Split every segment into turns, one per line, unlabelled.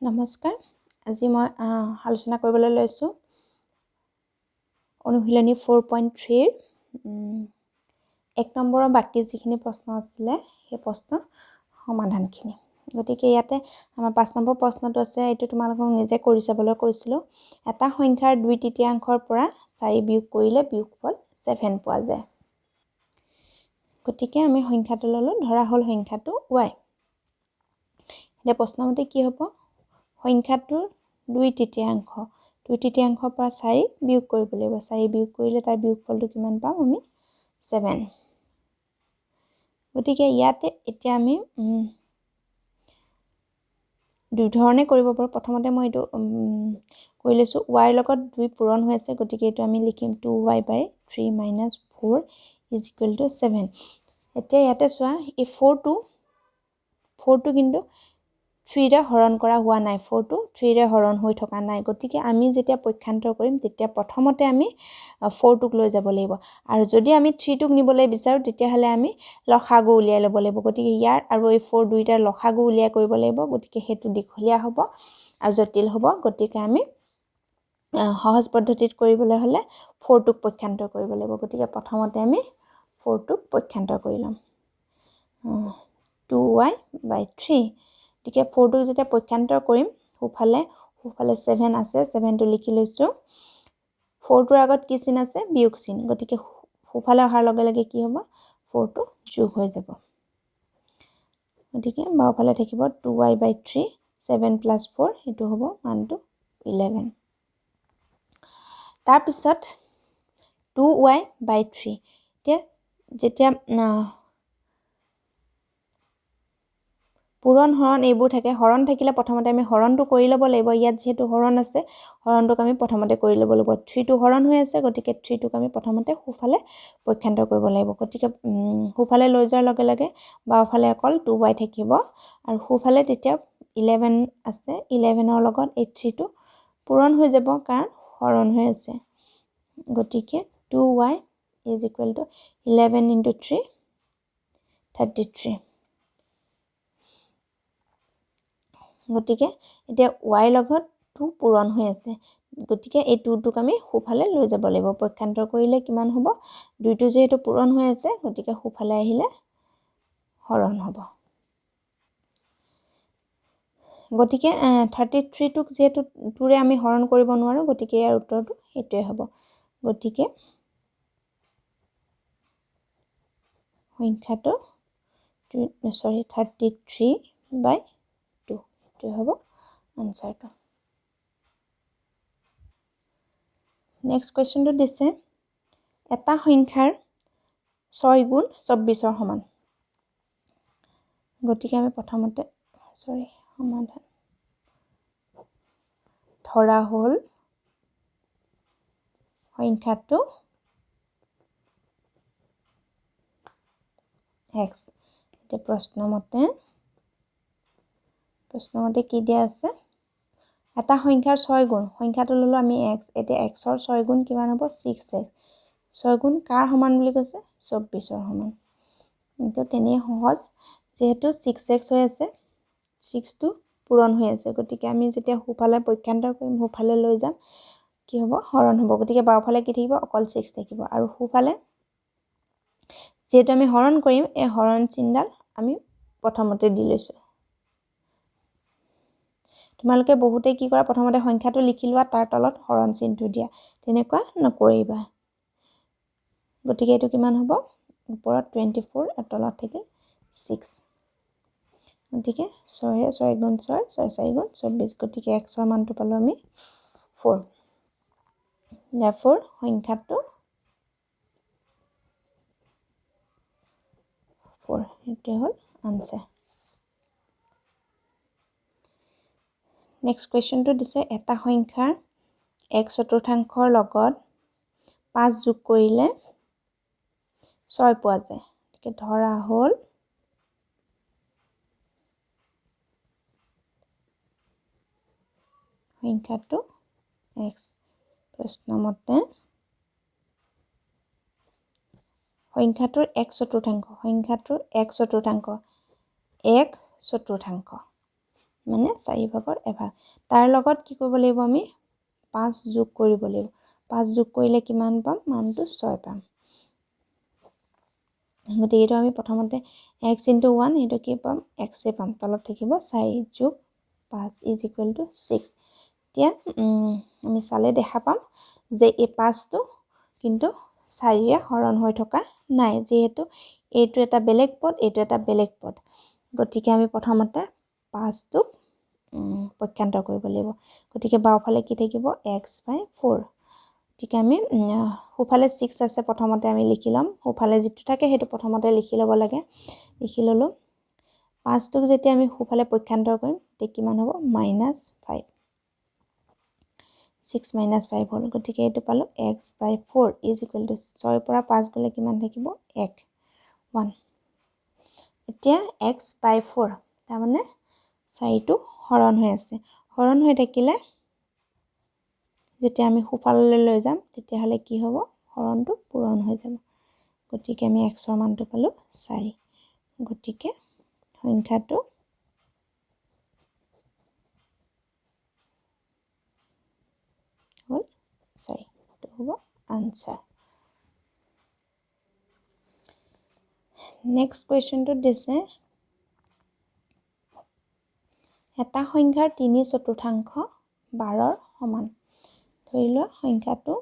নমস্কাৰ আজি মই আলোচনা কৰিবলৈ লৈছোঁ অনুশীলনী 4.3 এক নম্বৰৰ বাকি যিখিনি প্ৰশ্ন আছিলে সেই প্ৰশ্নৰ সমাধানখিনি গতিকে ইয়াতে আমাৰ 5 নম্বৰ প্ৰশ্নটো আছে এইটো তোমালোকক নিজে কৰি চাবলৈ কৈছিলোঁ এটা সংখ্যাৰ 2/3 পৰা 4 বিয়োগ কৰিলে বিয়োগফল 7 পোৱা যায় গতিকে আমি সংখ্যাটো ললো ধৰা হল সংখ্যাটো y এতিয়া প্ৰশ্নমতে কি হ'ব সংখ্যাটোৰ 2/3 পৰা 4 বিয়োগ কৰিব লাগিব 4 বিয়োগ কৰিলে তাৰ বিয়োগফলটো কিমান পাম আমি 7 গতিকে ইয়াতে এতিয়া আমি দুই ধৰণে কৰিব পাৰো প্ৰথমতে মই এইটো কৰি লৈছো y ৰ লগত 2 পূৰণ হৈ আছে গতিকে এইটো আমি লিখিম 2y/3 - 4 = 7 এতিয়া ইয়াতে চোৱা এই 4টো কিন্তু 3 ৰে হৰণ কৰা হোৱা নাই 4টো 3 ৰে হৰণ হৈ থকা নাই গতিকে আমি যেতিয়া পক্ষান্তৰ কৰিম তেতিয়া প্ৰথমতে আমি 4টোক লৈ যাব লাগিব আৰু যদি আমি 3টোক নিবলৈ বিচাৰো তেতিয়া হলে আমি লসাগু উলিয়াই ল'ব লাগিব গতিকে ইয়াৰ আৰু এই 4 দুইটাৰ লসাগু উলিয়াই কৰিব লাগিব গতিকে হেতু দীঘলীয়া হ'ব আৰু জটিল হ'ব গতিকে আমি সহজ পদ্ধতিত কৰিবলৈ হলে 4টোক পক্ষান্তৰ কৰিব লাগিব গতিকে প্ৰথমতে আমি 4টোক পক্ষান্তৰ কৰি লম 2y/3 গতিকে 4টোক যেতিয়া পক্ষান্তৰ কৰিম সোফালে 7 আছে 7টো লিখি লৈছো 4টোৰ আগত কি চিন আছে বিয়োগ চিন গতিকে সোফালে অহাৰ লগে লগে কি হ'ব 4টো যোগ হৈ যাব গতিকে বাওফালে থাকিব 2y/3 7 + 4 এটো হ'ব মানটো 11 তাৰ পিছত 2y/3 যেতিয়া পূৰণ হৰণ এইবোৰ থাকে হৰণ থাকিলে প্ৰথমতে আমি হৰণটো কৰি ল'ব লাগিব ইয়াত যেহেতু হৰণ আছে হৰণটোক আমি প্ৰথমতে কৰি ল'ব লাগিব 3টো হৰণ হৈ আছে গতিকে 3টোক আমি প্ৰথমতে সোফালে পক্ষান্তৰ কৰিব লাগিব গতিকে সোফালে লৈ যোৱাৰ লগে লগে বাওফালে অকল 2y থাকিব আৰু সোফালে তেতিয়া 11 আছে 11ৰ লগত এই 3টো পূৰণ হৈ যাব কাৰণ হৰণ হৈ আছে গতিকে 2y = 11 * 3 33 গতিকে এতিয়া y লগত 2 পূৰণ হৈ আছে গতিকে এই 2টোক আমি সোফালে লৈ যাব লাগিব পক্ষান্তৰ কৰিলে কিমান হ'ব 2টো যেহেতু পূৰণ হৈ আছে গতিকে সোফালে আহিলে হৰণ হ'ব গতিকে 33টোক যেহেতু 2 ৰে আমি হৰণ কৰিব নোৱাৰো গতিকে ইয়াৰ উত্তৰটো এটোৱে হ'ব গতিকে সংখ্যাটো 33/2 এটোৱে হ'ব আনসাৰটো নেক্সট কোৱেশ্চনটো দিছে এটা সংখ্যাৰ 6 গুণ 24ৰ সমান গতিকে আমি প্ৰথমতে সমাধান ধৰা হল সংখ্যাটো x এতিয়া প্ৰশ্নমতে কি দিয়া আছে এটা সংখ্যাৰ 6 গুণ সংখ্যাটো ললো আমি x এতিয়া x ৰ 6 গুণ কিমান হ'ব 6x 6 গুণ কাৰ সমান বুলি কৈছে 24ৰ সমান কিন্তু তেনে সহজ যেহেতু 6x হৈ আছে 6টো পূৰণ হৈ আছে গতিকে আমি যেতিয়া সোফালে পক্ষান্তৰ কৰিম সোফালে লৈ যাম কি হ'ব হৰণ হ'ব গতিকে বাওফালে কি থাকিব অকল 6 থাকিব আৰু সোফালে যেহেতু আমি হৰণ কৰিম এই হৰণ চিহ্নডাল আমি প্ৰথমতে দি লৈছো তোমালোকে বহুতে কি কৰা প্ৰথমতে সংখ্যাটো লিখি লোৱা তাৰ তলত হৰণ চিহ্নটো দিয়া তেনেকুৱা নকৰিবা গতিকে এটো কিমান হ'ব ওপৰত 24 আৰু তলত থাকিল 6 গতিকে 6 গুণ 6 6 গুণ 24 গতিকে x ৰ মানটো পালো আমি 4 therefore সংখ্যাটো 4 এটো হ'ল আনসাৰ নেক্সট কোৱেশ্চনটো দিছে এটা সংখ্যাৰ 1/4 লগত 5 যোগ কৰিলে 6 পোৱা যায় গতিকে ধৰা হল সংখ্যাটো x প্ৰশ্নমতে সংখ্যাটোৰ 1/4 সংখ্যাটোৰ 1/4 মানে 4/1 তাৰ লগত কি কৰিব লাগিব আমি 5 যোগ কৰিব লাগিব 5 যোগ কৰিলে কিমান পাম মানটো 6 পাম গতিকে এইটো আমি প্ৰথমতে x * 1 এইটো কি পাম x এ পাম তলত থাকিব 4 যোগ 5 = 6 এতিয়া আমি চালে দেখা পাম যে এই 5টো কিন্তু 4ৰে হৰণ হৈ থকা নাই যেহেতু এইটো এটা বেলেগ পদ এইটো এটা বেলেগ পদ গতিকে আমি প্ৰথমতে 5টো পক্ষান্তৰ কৰিব লাগিব গতিকে বাওফালে কি থাকিব x/4 গতিকে আমি সোঁফালে 6 আছে প্ৰথমতে আমি লিখি ল'ম সোঁফালে যেটো থাকে সেইটো প্ৰথমতে লিখি ল'ব লাগে লিখি ল'লো 5টোক যেতিয়া আমি সোঁফালে পক্ষান্তৰ কৰিম তে কিমান হ'ব -5 6 - 5 হ'ল গতিকে এইটো পালো x/4 = 6 পৰা 5 গলে কিমান থাকিব 1 এতিয়া x/4 তাৰ মানে 4টো হৰণ হৈ আছে হৰণ হৈ থাকিলে যেতিয়া আমি সোঁফাললৈ লৈ যাম তেতিয়া হলে কি হ'ব হৰণটো পূৰণ হৈ যাব গতিকে আমি x ৰ মানটো পালো 4 গতিকে সংখ্যাটো হ'ল 4 তো হ'ব আনসার নেক্সট কোৱেশ্চনটো দিছে এটা সংখ্যাৰ 3/4 12ৰ সমান ধৰি লোৱা সংখ্যাটো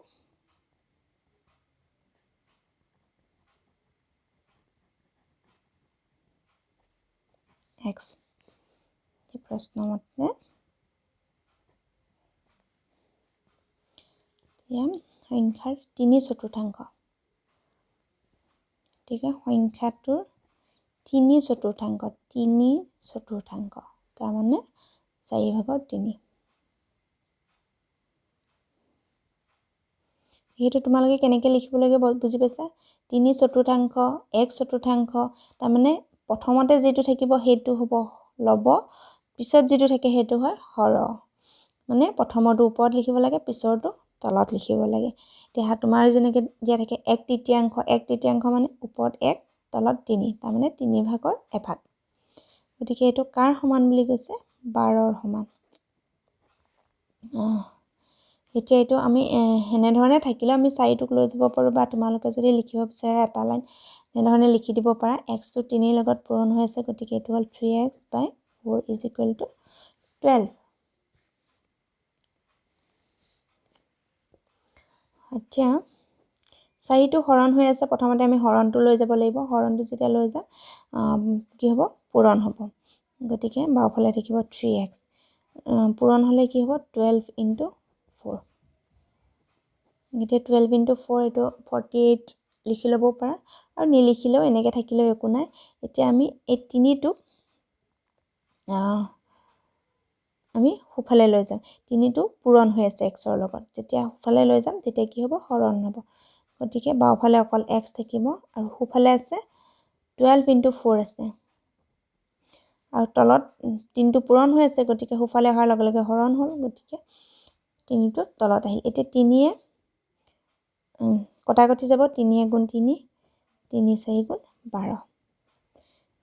x এই প্ৰশ্ন মতে সংখ্যাৰ 3/4 ঠিক আছে সংখ্যাটোৰ 3/4 3/4 তাৰ মানে 4/3 এইটো তোমালোকে কেনেকৈ লিখিব লাগে বুজি পাইছা 3/4 1/4 তাৰ মানে প্ৰথমতে যেটো থাকিব হেতু হ'ব লব পিছত যেটো থাকে হেতু হয় হৰ মানে প্ৰথমৰটো ওপৰত লিখিব লাগে পিছৰটো তলত লিখিব লাগে এতিয়া তোমাৰ যেনেকৈ দিয়া থাকে 1/3 মানে ওপৰত 1 তলত 3 তাৰ মানে 3/1 গতিকে এইটো কাৰ সমান বুলি কৈছে 12ৰ সমান এতিয়া এইটো আমি হেনে ধৰণে থাকিলে আমি 4টোক লৈ যাব পাৰো বা তোমালোকে যদি লিখিব বিচাৰে এটা লাইন হেনে ধৰণে লিখি দিব পাৰা x টো 3 লগত পূৰণ হৈ আছে গতিকে এইটো হ'ল 3x/4 = 12 এতিয়া 4টো হৰণ হৈ আছে প্ৰথমতে আমি হৰণটো লৈ যাব লাগিব হৰণটো যেতিয়া লৈ যাম কি হ'ব পূৰণ হ'ব গতিকে বাওফালে থাকিব 3x পূৰণ হলে কি হ'ব 12 * 4 এতিয়া 12 * 4 এইটো 48 লিখি ল'ব পাৰা আৰু নিলিখিলেও এনেকৈ থাকিলেও একো নাই এতিয়া আমি এই 3টো আমি সোঁফালে লৈ যাম 3টো পূৰণ হৈ আছে x ৰ লগত যেতিয়া সোঁফালে লৈ যাম তেতিয়া কি হ'ব হৰণ হ'ব গতিকে বাওফালে অকল x থাকিব আৰু সোঁফালে আছে 12 * 4 আছে আৰু তলত 3টো পূৰণ হৈ আছে গতিকে সোঁফালে অহাৰ লগে লগে হৰণ হ'ল গতিকে 3টো তলত আহিল এতিয়া 3য়ে কটাকটি যাব 3 × 3 3 × 4 = 12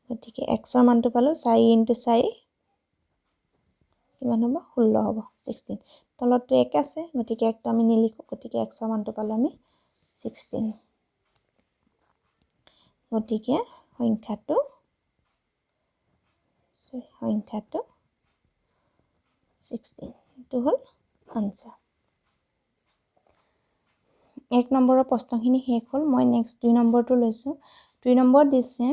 গতিকে x ৰ মানটো পালো 4 × 4 কিমান হ'ব 16 হ'ব 16 তলতটো 1 আছে গতিকে একটো আমি নিলিখো গতিকে x ৰ মানটো পালো আমি 16 গতিকে সংখ্যাটো 16 এটো হ'ল আনসার 1 নম্বৰৰ প্ৰশ্নখিনি শেষ হ'ল মই নেক্সট 2 নম্বৰটো লৈছো 2 নম্বৰ দিছে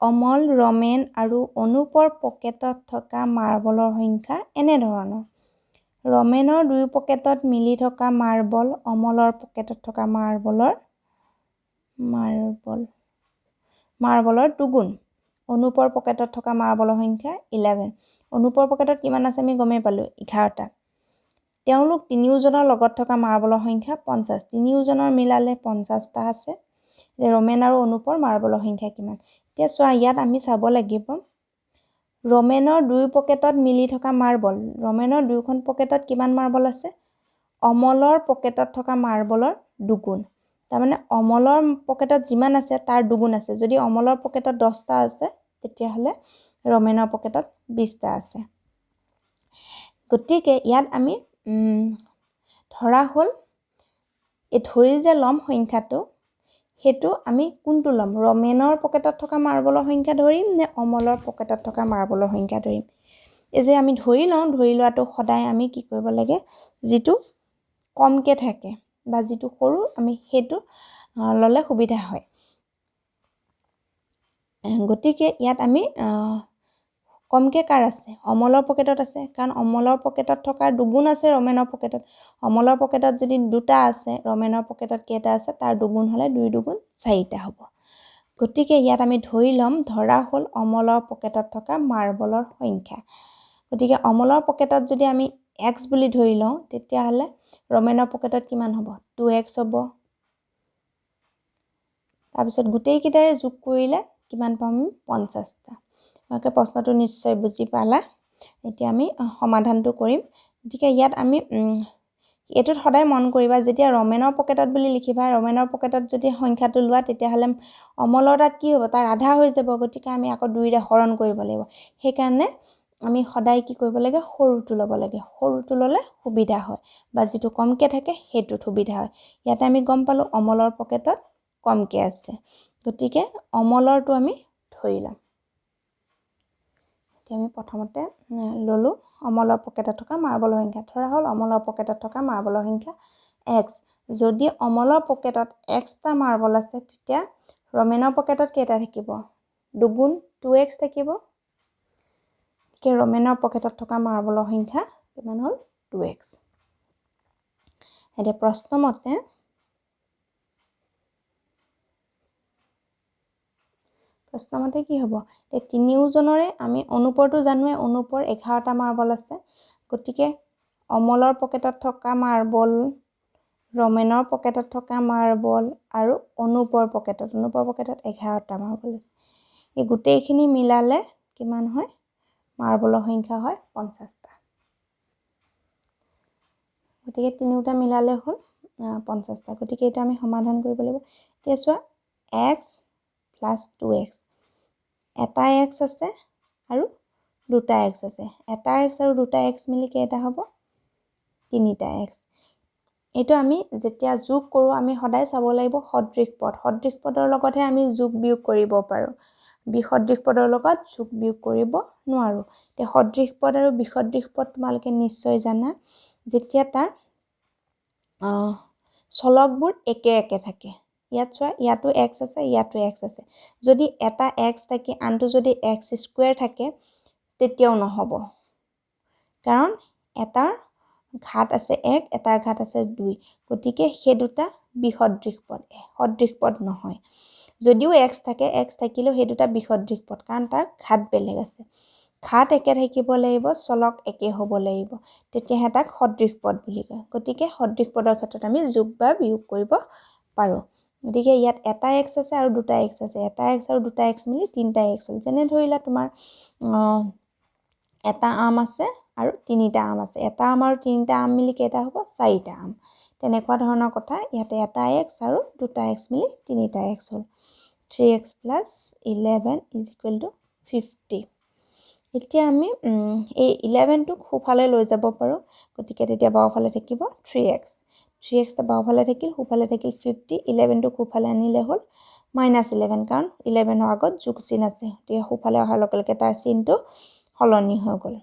অমল ৰমেন আৰু অনুপৰ পকেটত থকা মাৰ্বলৰ সংখ্যা এনে ধৰণৰ ৰমেনৰ দুই পকেটত মিলি থকা মাৰ্বল অমলৰ পকেটত থকা মাৰ্বলৰ দুগুণ অনুপৰ পকেটত থকা মাৰ্বলৰ সংখ্যা 11 অনুপৰ পকেটত কিমান আছে আমি গমে পালো 11টা তেওঁলোক তিনিওজনৰ লগত থকা মাৰ্বলৰ সংখ্যা 50 তিনিওজনৰ মিলালে 50টা আছে ৰমেন আৰু অনুপৰ মাৰ্বলৰ সংখ্যা কিমান এতিয়া চোৱা ইয়াত আমি চাব লাগিব ৰমেনৰ দুই পকেটত মিলি থকা মাৰ্বল ৰমেনৰ দুইখন পকেটত কিমান মাৰ্বল আছে অমলৰ পকেটত থকা মাৰ্বলৰ দুগুণ তাৰ মানে অমলৰ পকেটত যিমান আছে তাৰ দুগুণ আছে যদি অমলৰ পকেটত 10টা আছে তেতিয়া হলে ৰমেনৰ পকেটত 20টা আছে গতিকে ইয়াত আমি ধৰা হ'ল এই ধৰি যে ল'ম সংখ্যাটো সেইটো আমি কোনটো ল'ম ৰমেনৰ পকেটত থকা মাৰ্বলৰ সংখ্যা ধৰিম নে অমলৰ পকেটত থকা মাৰ্বলৰ সংখ্যা ধৰিম এই যে আমি ধৰি লোৱাটো সদায় আমি কি কৰিব লাগে যিটো কমকে থাকে বা যিটো সৰু আমি সেইটো ল'লে সুবিধা হয় গতিকে ইয়াত আমি কমকে কাৰ আছে অমলৰ পকেটত আছে কাৰণ অমলৰ পকেটত থকা দুগুণ আছে ৰমেনৰ পকেটত অমলৰ পকেটত যদি দুটা আছে ৰমেনৰ পকেটত কেইটা আছে তাৰ দুগুণ হ'লে 2 দুগুণ 4টা হ'ব গতিকে ইয়াত আমি ধৰা হ'ল অমলৰ পকেটত থকা মাৰ্বলৰ সংখ্যা গতিকে অমলৰ পকেটত যদি আমি x বুলি ধৰি লওঁ তেতিয়াহ'লে ৰমেনৰ পকেটত কিমান হ'ব 2x হ'ব তাৰপিছত গোটেই কেইটাৰে যোগ কৰিলে কিমান পাম 50টা তোমালোকে প্ৰশ্নটো নিশ্চয় বুজি পালা এতিয়া আমি সমাধানটো কৰিম গতিকে ইয়াত আমি এটোত সদায় মন কৰিবা যেতিয়া ৰমেনৰ পকেটত বুলি লিখিবা ৰমেনৰ পকেটত যদি সংখ্যাটো লোৱা তেতিয়াহ'লে অমলৰ তাত কি হ'ব তাৰ আধা হৈ যাব গতিকে আমি আকৌ 2ৰে হৰণ কৰিব লাগিব সেইকাৰণে আমি সদায় কি কৰিব লাগে সৰুটো ল'ব লাগে সৰুটো ল'লে সুবিধা হয় বা যিটো কমকে থাকে সেইটোত সুবিধা হয় ইয়াতে আমি গম পালো অমলৰ পকেটত কমকে আছে গতিকে অমলৰটো আমি ধৰি ল'ম এতিয়া আমি প্ৰথমতে ললো অমলৰ পকেটত থকা মাৰ্বলৰ সংখ্যা ধৰা হ'ল অমলৰ পকেটত থকা মাৰ্বলৰ সংখ্যা x যদি অমলৰ পকেটত x টা মাৰ্বল আছে তেতিয়া ৰমেনৰ পকেটত কেইটা থাকিব দুগুণ 2x থাকিব কি ৰমেনৰ পকেটত থকা মাৰ্বলৰ সংখ্যা কিমান হ'ল 2x এতিয়া প্ৰশ্নমতে কি হ'ব এই তিনিওজনৰে আমি অনুপৰটো জানোৱে অনুপৰ 11টা মাৰ্বল আছে গতিকে অমলৰ পকেটত থকা মাৰ্বল ৰমেনৰ পকেটত থকা মাৰ্বল আৰু অনুপৰ পকেটত 11টা মাৰ্বল আছে এই গোটেইখিনি মিলালে কিমান হয় মাৰ্বলৰ সংখ্যা হয় 50টা গতিকে তিনিওটা মিলালে হ'ল 50টা গতিকে এটা আমি সমাধান কৰিব লাগিব এতিয়া চোৱা x + 2x এটা x আছে আৰু দুটা x আছে এটা x আৰু দুটা x মিলি কেইটা হ'ব তিনিটা x এইটো আমি যেতিয়া যোগ কৰো আমি সদায় চাব লাগিব সদৃশ পদৰ লগতহে আমি যোগ বিয়োগ কৰিব পাৰো বিসদৃশ পদৰ লগত যোগ বিয়োগ কৰিব নোৱাৰো তে সদৃশ পদ আৰু বিসদৃশ পদ তোমালকে নিশ্চয় জানা যেতিয়া তাৰ চলকবোৰ একে থাকে ইয়াত চোৱা ইয়াতো x আছে ইয়াতো x আছে যদি এটা x থাকে আনটো যদি x স্কয়াৰ থাকে তেতিয়াও নহব কাৰণ এটাৰ ঘাত আছে 1 এটাৰ ঘাত আছে 2 গতিকে সেই দুটা বিসদৃশ পদ সদৃশ পদ নহয় যদিও x থাকে x থাকিলেও সেই দুটা বিসদৃশ পদ কাৰণ তাৰ ঘাত বেলেগ আছে ঘাত একে থাকিব লাগিব চলক একে হ'ব লাগিব তেতিয়াহে তাক সদৃশ পদ বুলি কয় গতিকে সদৃশ পদৰ ক্ষেত্ৰত আমি যোগ বা বিয়োগ কৰিব পাৰো গতিকে ইয়াত এটা x আছে আৰু দুটা x আছে এটা x আৰু দুটা x মিলি তিনটা x হ'ল যেনে ধৰিলা তোমাৰ এটা আম আছে আৰু তিনিটা আম আছে এটা আম আৰু তিনিটা আম মিলি কেইটা হ'ব চাৰিটা আম তেনেকুৱা ধৰণৰ কথা ইয়াতে এটা x আৰু দুটা x মিলি তিনিটা x হ'ল 3x + 11 = 50 এতিয়া আমি এই 11 টোক সোফালে লৈ যাব পাৰো গতিকে তেতিয়া বাওফালে থাকিব 3x টা বাওফালে থাকিল সোফালে থাকিল 50 11 টোক সোফালে আনিলে হ'ল -11 কাৰণ 11 ৰ আগত যোগ চিন আছে তেতিয়া সোফালে অহাৰ লগে লগে তাৰ চিনটো হলনি হৈ গ'ল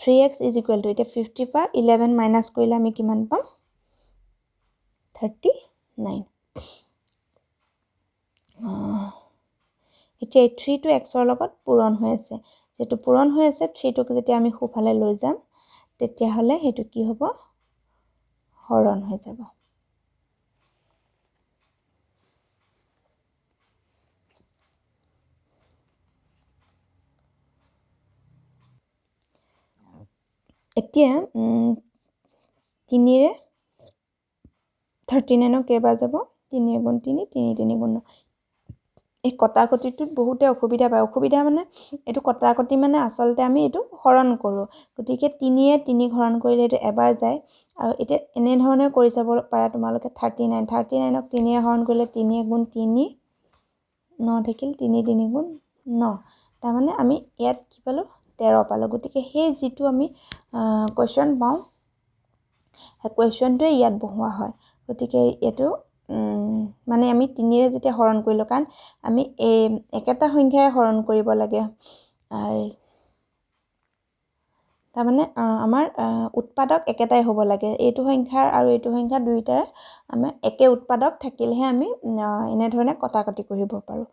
3x = এতিয়া 50 পা 11 মাইনাস কৰিলে আমি কিমান পাম 39 এতিয়া 3 টো x ৰ লগত পূৰণ হৈ আছে যেটো পূৰণ হৈ আছে 3 টোক যেতিয়া আমি সোফালে লৈ যাম তেতিয়া হলে হেতু কি হ'ব হৰণ হৈ যাব এতিয়া 3 ৰে 39 কেইবাৰ যাব 3 × 3 3 3 × 9 এই কটাকটিটোত বহুতে অসুবিধা পায় অসুবিধা মানে এটো কটাকটি মানে আসলতে আমি এটো হৰণ কৰো গতিকে 3 য়ে 3 হৰণ কৰিলে এটো এবাৰ যায় আৰু এটা এনে ধৰণে কৰি চাব পাৰা তোমালোকে 39 ক 3 য়ে হৰণ কৰিলে 3 × 3 9 থাকিল 3 3 × 9 তাৰ মানে আমি ইয়াত কি পালো 13 পালোঁ গতিকে সেই যিটো আমি কুৱেশ্যন পাওঁ সেই কুৱেশ্যনটোৱে ইয়াত বহোৱা হয় গতিকে এইটো মানে আমি 3ৰে যেতিয়া হৰণ কৰিলোঁ কাৰণ আমি একেটা সংখ্যাৰে হৰণ কৰিব লাগে তাৰমানে আমাৰ উৎপাদক একেটাই হ'ব লাগে এইটো সংখ্যাৰ আৰু এইটো সংখ্যা দুইটাৰে আমাৰ একে উৎপাদক থাকিলেহে আমি এনেধৰণে কটাকটি কৰিব পাৰোঁ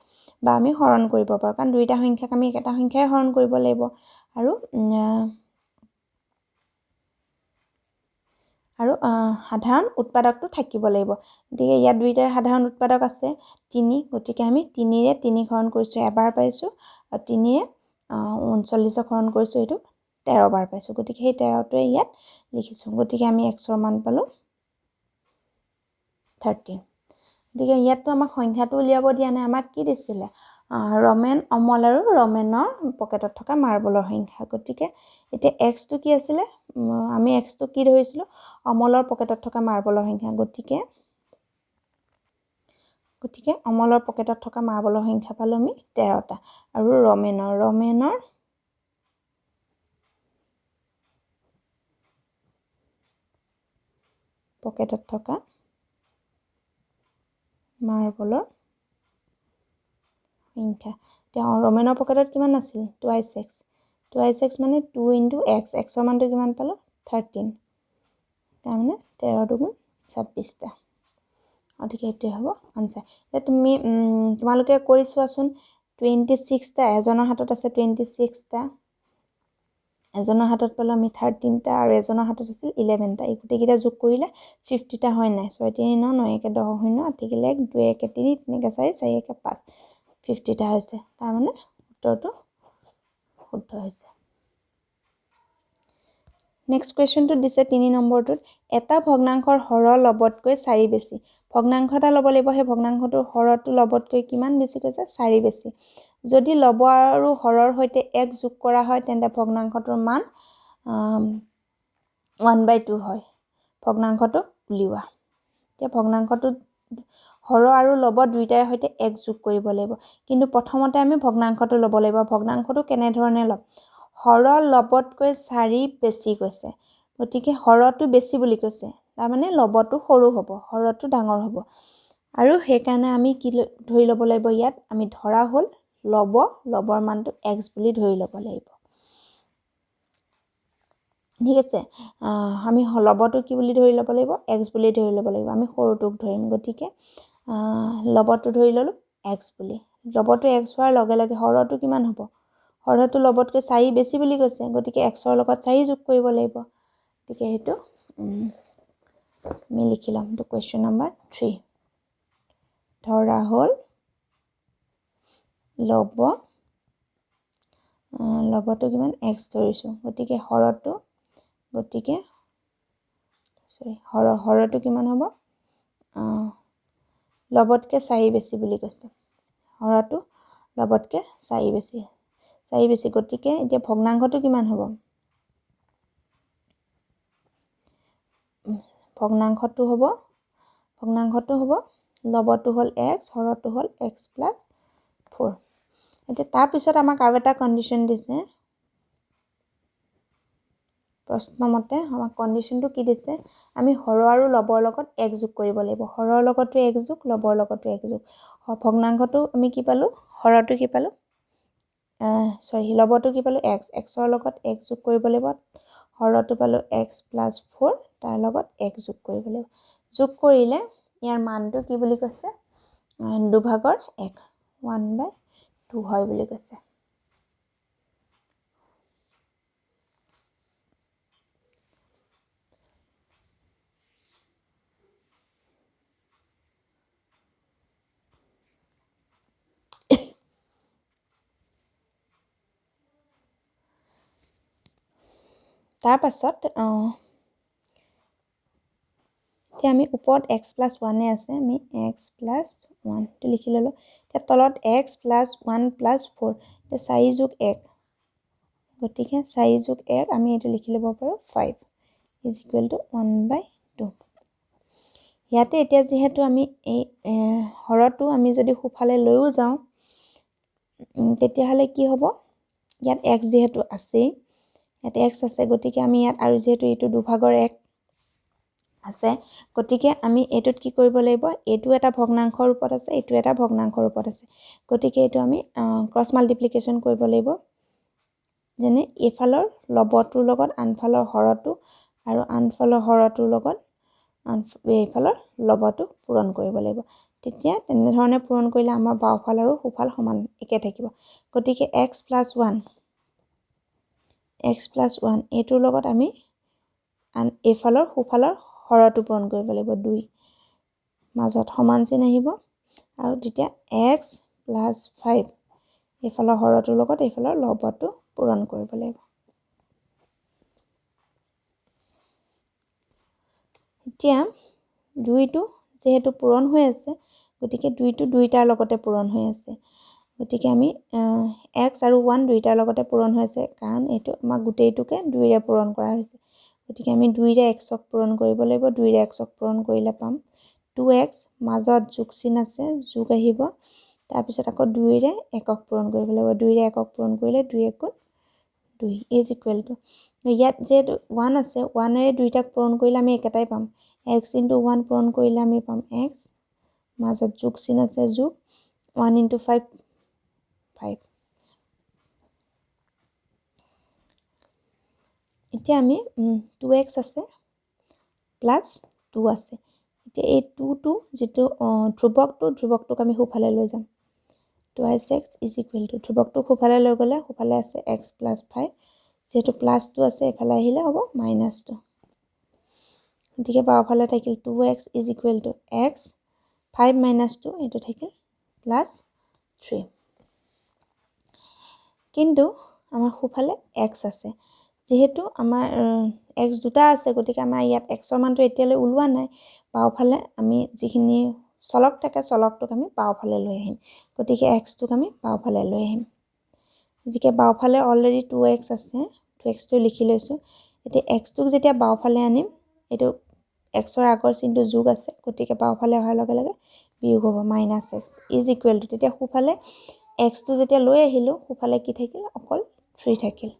বা আমি হৰণ কৰিব পাৰোঁ কাৰণ দুইটা সংখ্যাক আমি একেটা সংখ্যাৰে হৰণ কৰিব লাগিব আৰু সাধাৰণ উৎপাদকটো থাকিব লাগিব গতিকে ইয়াত দুইটাৰে সাধাৰণ উৎপাদক আছে 3 গতিকে আমি 3ৰে 3 হৰণ কৰিছোঁ এবাৰ পাইছোঁ আৰু 3ৰে 39ক হৰণ কৰিছোঁ এইটো 13 বাৰ পাইছোঁ গতিকে সেই 13টোৱে ইয়াত লিখিছোঁ গতিকে আমি xৰ মান পালোঁ 13 গতিকে ইয়াততো আমাক সংখ্যাটো উলিয়াব দিয়া নাই আমাক কি দিছিলে ৰমেন অমল আৰু ৰমেনৰ পকেটত থকা মাৰ্বলৰ সংখ্যা গতিকে এতিয়া xটো কি আছিলে আমি xটো কি ধৰিছিলোঁ অমলৰ পকেটত থকা মাৰ্বলৰ সংখ্যা গতিকে অমলৰ পকেটত থকা মাৰ্বলৰ সংখ্যা পালোঁ আমি 13টা আৰু ৰমেনৰ পকেটত থকা মাৰ্বলৰ সংখ্যা তেওঁ ৰমেনৰ পকেটত কিমান আছিল টুৱাইছ x মানে 2 × x xৰ মানটো কিমান পালোঁ 13 তাৰমানে 13 দুগুণ 26টা গতিকে এইটোৱে হ'ব আনচাৰ এতিয়া তুমি তোমালোকে কৰি চোৱাচোন 26টা এজনৰ হাতত আছে 26টা এজনৰ হাতত পালোঁ আমি 13টা আৰু এজনৰ হাতত আছিল 11টা এই গোটেইকেইটা যোগ কৰিলে 50টা হয় নাই 6 3 9 9 1 10 শূন্য 8 1 2 1 3 3 4 4 1 5 50টা হৈছে তাৰমানে উত্তৰটো শুদ্ধ হৈছে নেক্সট কুৱেশ্যনটো দিছে 3 নম্বৰটোত এটা ভগ্নাংশৰ হৰ লবতকৈ 4 বেছি ভগ্নাংশ এটা ল'ব লাগিব সেই ভগ্নাংশটোৰ হৰটো লবতকৈ কিমান বেছি কৈছে 4 বেছি যদি লব আৰু হৰৰ সৈতে 1 যোগ কৰা হয় তেন্তে ভগ্নাংশটোৰ মান 1/2 হয় ভগ্নাংশটো উলিওৱা এতিয়া ভগ্নাংশটো হৰ আৰু লব দুইটাৰ সৈতে 1 যোগ কৰিব লাগিব কিন্তু প্ৰথমতে আমি ভগ্নাংশটো ল'ব লাগিব ভগ্নাংশটো কেনেধৰণে ল'ম হৰ লবতকৈ 4 বেছি কৈছে গতিকে হৰটো বেছি বুলি কৈছে তাৰমানে লবটো সৰু হ'ব হৰটো ডাঙৰ হ'ব আৰু সেইকাৰণে আমি কি ধৰি ল'ব লাগিব ইয়াত আমি ধৰা হ'ল লবৰ মানটো x বুলি ধৰি ল'ব লাগিব ঠিক আছে আমি লবটো কি বুলি ধৰি ল'ব লাগিব x বুলি ধৰি ল'ব লাগিব আমি সৰুটোক ধৰিম গতিকে লবটো ধৰি ল'লো x বুলি লবটো x হোৱাৰ লগে লগে হৰটো কিমান হ'ব হৰটো লবতকৈ 4 বেছি বুলি কৈছে গতিকে xৰ লগত 4 যোগ কৰিব লাগিব গতিকে সেইটো আমি লিখি ল'ম তো কুৱেশ্যন নম্বৰ 3 ধৰা হ'ল লবটো কিমান x ধৰিছোঁ গতিকে হৰটো হৰটো কিমান হ'ব লবতকৈ 4 বেছি বুলি কৈছে হৰটো লবতকৈ 4 বেছি গতিকে এতিয়া ভগ্নাংশটো কিমান হ'ব ভগ্নাংশটো হ'ব লবটো হ'ল x হৰটো হ'ল x + 4 এতিয়া তাৰ পিছত আমাক আৰু এটা কন্ডিশন দিছে প্ৰশ্নমতে আমাক কন্ডিশনটো কি দিছে আমি হৰ আৰু লবৰ লগত 1 যোগ কৰিব লাগিব হৰৰ লগতো 1 যোগ লবৰ লগতো 1 যোগ ভগ্নাংশটো আমি কি পালো হৰটো কি পালো লবটো কি পালো x xৰ লগত 1 যোগ কৰিব লাগিব হৰটো পালো x + 4 তাৰ লগত 1 যোগ কৰিব লাগিব যোগ কৰিলে ইয়াৰ মানটো কি বুলি কৈছে 2/1 1/2 হয় বুলি কৈছে তাৰ পাছত এতিয়া আমি ওপৰত x + 1 আছে আমি x + 1 টো লিখি ললো এতিয়া তলত x + 1 + 4 তো 4 যোগ 1 গতিকে 4 যোগ 1 আমি এটো লিখি লব পাৰো 5 = 1/2 ইয়াতে এতিয়া যেহেতু আমি এই হৰটো আমি যদি খুফালে লৈও যাওঁ তেতিয়া হলে কি হ'ব ইয়াত x যেহেতু আছে, ইয়াত x আছে, গতিকে আমি ইয়াত আৰু যেহেতু এইটো দুভাগৰ 1 আছে, গতিকে আমি এইটোত কি কৰিব লাগিব, এইটো এটা ভগ্নাংশৰ ৰূপত আছে, এইটো এটা ভগ্নাংশৰ ৰূপত আছে, গতিকে এইটো আমি ক্ৰছ মাল্টিপ্লিকেশ্যন কৰিব লাগিব, যেনে এইফালৰ লবটোৰ লগত আনফালৰ হৰটো আৰু আনফালৰ হৰটোৰ লগত এইফালৰ লবটো পূৰণ কৰিব লাগিব। তেতিয়া তেনেধৰণে পূৰণ কৰিলে আমাৰ বাওঁফাল আৰু সোঁফাল সমান একে থাকিব। গতিকে x + 1 এইটোৰ লগত আমি এইফালৰ সোঁফালৰ হৰটো পূৰণ কৰিব লাগিব 2, মাজত সমান চিন আহিব আৰু তেতিয়া x + 5 এইফালৰ হৰটোৰ লগত এইফালৰ লবটো পূৰণ কৰিব লাগিব। এতিয়া 2টো যেহেতু পূৰণ হৈ আছে, গতিকে 2টো 2টাৰ লগতে পূৰণ হৈ আছে, গতিকে আমি x আৰু 1 দুইটাৰ লগতে পূৰণ হৈ আছে, কাৰণ এইটো আমাক গোটেইটোকে 2ৰে পূৰণ কৰা হৈছে, গতিকে আমি 2ৰে xক পূৰণ কৰিব লাগিব, 2ৰে xক পূৰণ কৰিলে পাম 2x, মাজত যোগ চিন আছে, যোগ আহিব, তাৰপিছত আকৌ 2ৰে 1ক পূৰণ কৰিব লাগিব, 2ৰে 1ক পূৰণ কৰিলে 2 × 2 = ইয়াত যেহেতু 1 আছে, 1ৰে 2টাক পূৰণ কৰিলে আমি একেটাই পাম, x × 1 পূৰণ কৰিলে আমি পাম x, মাজত যোগ চিন আছে, যোগ 1 × 5 5। এতিয়া আমি 2x আছে প্লাছ 2 আছে, এতিয়া এই 2টো যিটো ধ্ৰুৱকটোক আমি সোঁফালে লৈ যাম, 2x = ধ্ৰুৱকটোক সোঁফালে লৈ গ'লে সোঁফালে আছে x + 5, যেহেতু +2 আছে এইফালে আহিলে হ'ব -2, গতিকে বাওঁফালে থাকিল 2x = x, 5 - 2 এইটো থাকিল +3, কিন্তু আমাৰ সোঁফালে x আছে, যেহেতু আমাৰ x দুটা আছে, গতিকে আমাৰ ইয়াত xৰ মানটো এতিয়ালৈ ওলোৱা নাই, বাওঁফালে আমি যিখিনি চলক থাকে চলকটোক আমি বাওঁফালে লৈ আহিম, গতিকে xটোক আমি বাওঁফালে লৈ আহিম, গতিকে বাওঁফালে অলৰেডি 2x আছে, 2xটো লিখি লৈছোঁ, এতিয়া xটোক যেতিয়া বাওঁফালে আনিম, এইটো xৰ আগৰ চিনটো যোগ আছে, গতিকে বাওঁফালে অহাৰ লগে লগে বিয়োগ হ'ব -x = তেতিয়া সোঁফালে xটো যেতিয়া লৈ আহিলোঁ, সোঁফালে কি থাকিল, অকল 3 থাকিল,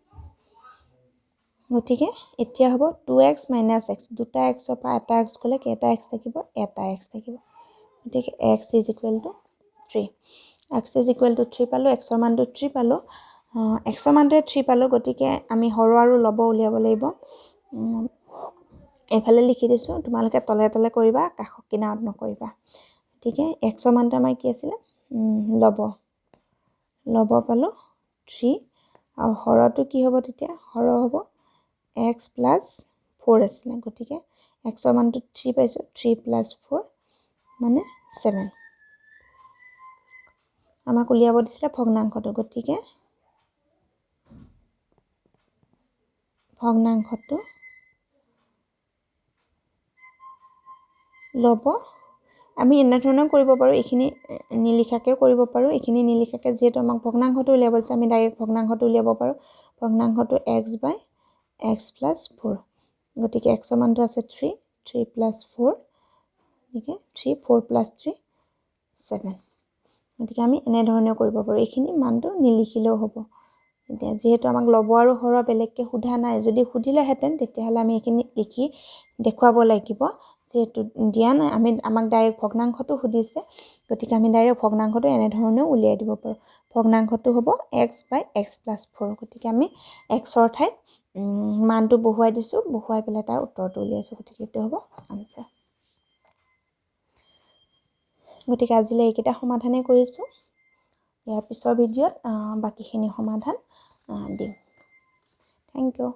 গতিকে এতিয়া হ'ব 2x - x, দুটা xৰ পৰা এটা x গ'লে কেইটা x থাকিব, এটা x থাকিব, গতিকে x = 3, x = 3 পালোঁ, xৰ মানটো 3 পালোঁ, xৰ মানটোৱে 3 পালোঁ, গতিকে আমি হৰ আৰু লব উলিয়াব লাগিব, এইফালে লিখি দিছোঁ, তোমালোকে তলে তলে কৰিবা, কাষৰ কিনাৰত নকৰিবা, গতিকে xৰ মানটো আমাৰ কি আছিলে, লব পালোঁ 3, আৰু হৰটো কি হ'ব, তেতিয়া হৰ হ'ব x + 4 আছিলে, গতিকে xৰ মানটো 3 পাইছোঁ, 3 + 4 মানে 7, আমাক উলিয়াব দিছিলে ভগ্নাংশটো, গতিকে ভগ্নাংশটো ল'ব, আমি এনেধৰণেও কৰিব পাৰোঁ, এইখিনি নিলিখাকৈও কৰিব পাৰোঁ, এইখিনি নিলিখাকৈ যিহেতু আমাক ভগ্নাংশটো উলিয়াব দিছে, আমি ডাইৰেক্ট ভগ্নাংশটো উলিয়াব পাৰোঁ, ভগ্নাংশটো x/x + 4, গতিকে xৰ মানটো আছে 3, 3 + 4, গতিকে 3, 4 + 3 7, গতিকে আমি এনেধৰণেও কৰিব পাৰোঁ, এইখিনি মানটো নিলিখিলেও হ'ব, এতিয়া যিহেতু আমাক লব আৰু হৰ বেলেগকৈ সোধা নাই, যদি সুধিলেহেঁতেন তেতিয়াহ'লে আমি এইখিনি লিখি দেখুৱাব লাগিব, যিহেতু দিয়া নাই, আমাক ডাইৰেক্ট ভগ্নাংশটো সুধিছে, গতিকে আমি ডাইৰেক্ট ভগ্নাংশটো এনেধৰণেও উলিয়াই দিব পাৰোঁ, ভগ্নাংশটো হ'ব x/x + 4, গতিকে আমি xৰ ঠাইত মানটো বহুৱাই দিছোঁ, বহুৱাই পেলাই তাৰ উত্তৰটো উলিয়াইছোঁ, গতিকে এইটো হ'ব আনচাৰ। গতিকে আজিলৈ এইকেইটা সমাধানেই কৰিছোঁ, ইয়াৰ পিছৰ ভিডিঅ'ত বাকীখিনি সমাধান দিম। Thank U.